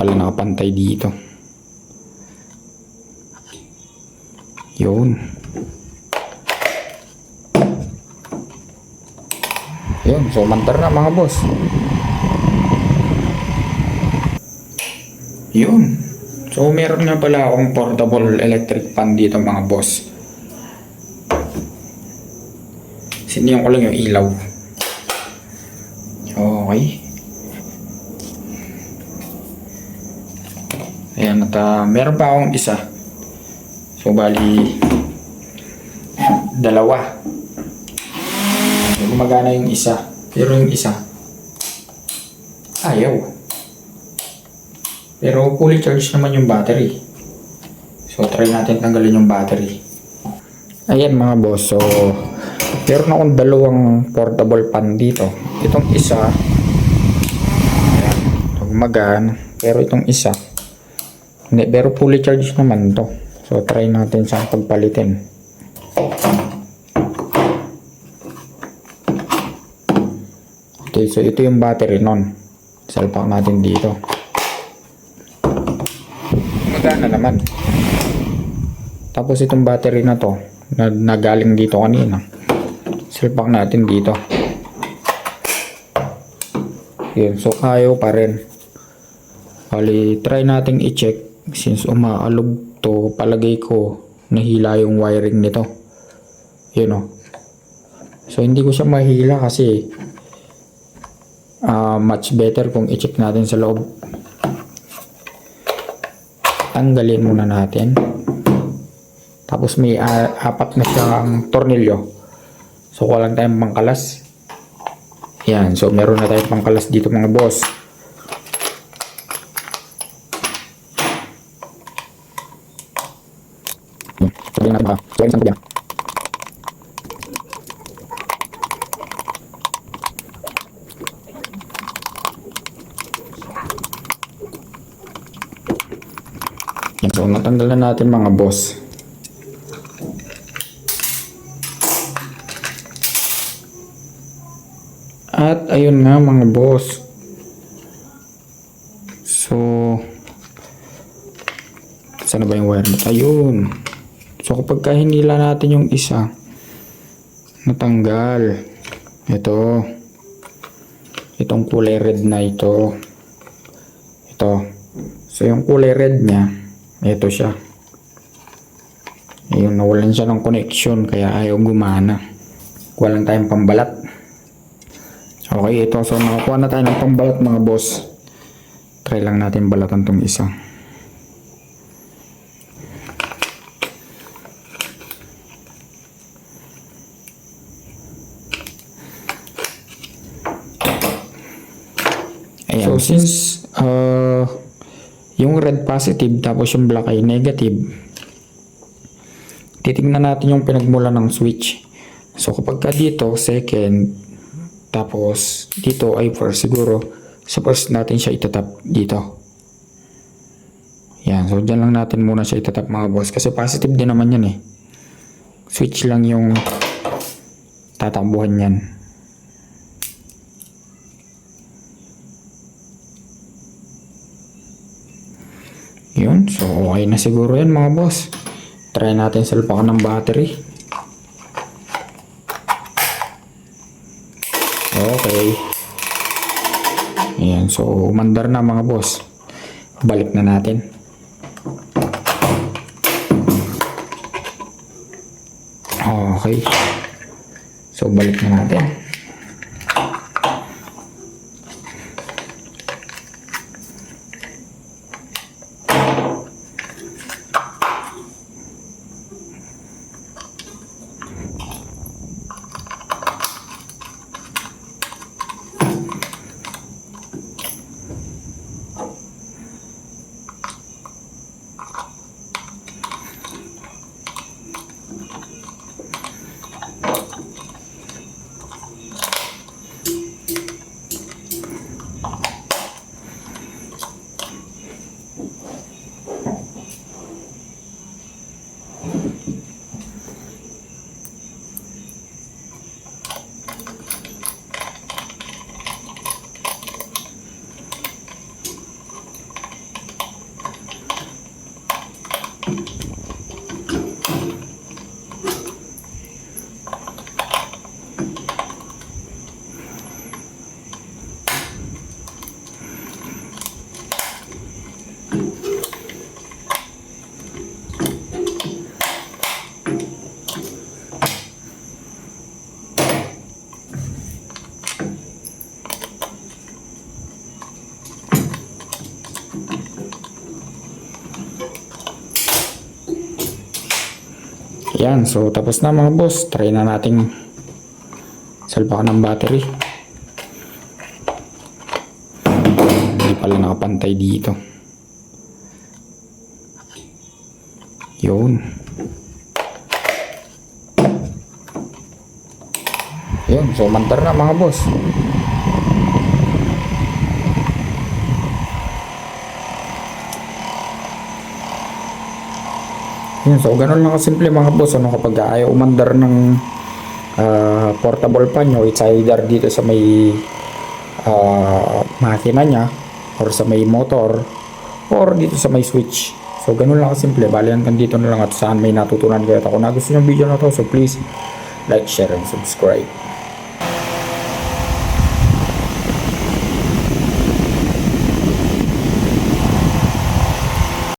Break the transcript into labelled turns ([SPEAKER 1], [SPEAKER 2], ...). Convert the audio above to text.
[SPEAKER 1] pala nakapantay dito. Yun. Yun, so mandar na mga boss. Yun. So meron nga pala akong portable electric fan dito mga boss. Siniyan ko lang yung ilaw. Okay. Ayan, at meron pa akong isa. So bali dalawa. Gumagana yung isa, pero yung isa ayaw. Pero fully charged naman yung battery. So try natin tanggalin yung battery. Ayan mga boss, so meron akong dalawang portable fan dito. Itong isa ayan, gumagana, pero itong isa hindi, pero fully charged naman to. So try natin siyang pagpalitin. Okay, so ito yung battery nun. Salpak natin dito. Magana naman. Tapos itong battery na to, na galing dito kanina. Salpak natin dito. Yun, so ayaw pa rin. Bali, try nating i-check. Since umaalog to, palagay ko nahila yung wiring nito. Yun o. So hindi ko siya mahila kasi much better kung i-check natin sa loob. Tanggalin muna natin. Tapos may apat na siyang tornilyo. So kuha lang tayong pangkalas. Yan, so meron na tayong pangkalas dito mga boss. Sabihin natin ba? So isang kubya. So natanggalan natin mga boss. At ayun nga mga boss. So saan na ba yung wire? Ayun. So kapag hinila natin yung isa, natanggal. Ito. Itong kulay red na ito. Ito. So yung kulay red niya, ito siya. Ayun, nawalan siya ng connection kaya ayaw gumana. Kuha lang tayong pambalat. Okay, ito. So nakakuha na tayo ng pambalat mga boss. Try lang natin balatan tong isa. Ayan. So since yung red positive tapos yung black ay negative, titignan natin yung pinagmula ng switch. So kapag ka dito second, tapos dito ay first, siguro sa first natin siya itatap dito. Yan, so dyan lang natin muna siya itatap mga boss kasi positive din naman yan eh. Switch lang yung tatakbuhan yan. Yun, so okay na siguro yan mga boss. Try natin salpakan ng battery. Okay. Ayan, so umandar na mga boss. Balik na natin. Okay. So balik na natin. Yan, so tapos na mga boss. Try na nating salpakan ng battery. Hindi pala nakapantay dito. Yun. Yun, so mandar na mga boss. Yun, so ganun lang kasimple mga boss. Ano, kapag ayaw umandar ng portable pan nyo, it's either dito sa may makina nya, or sa may motor, or dito sa may switch. So ganun lang kasimple. Bali hanggang dito na lang, at saan may natutunan kayo. At ako na gusto nyo video na to, so please like, share, and subscribe.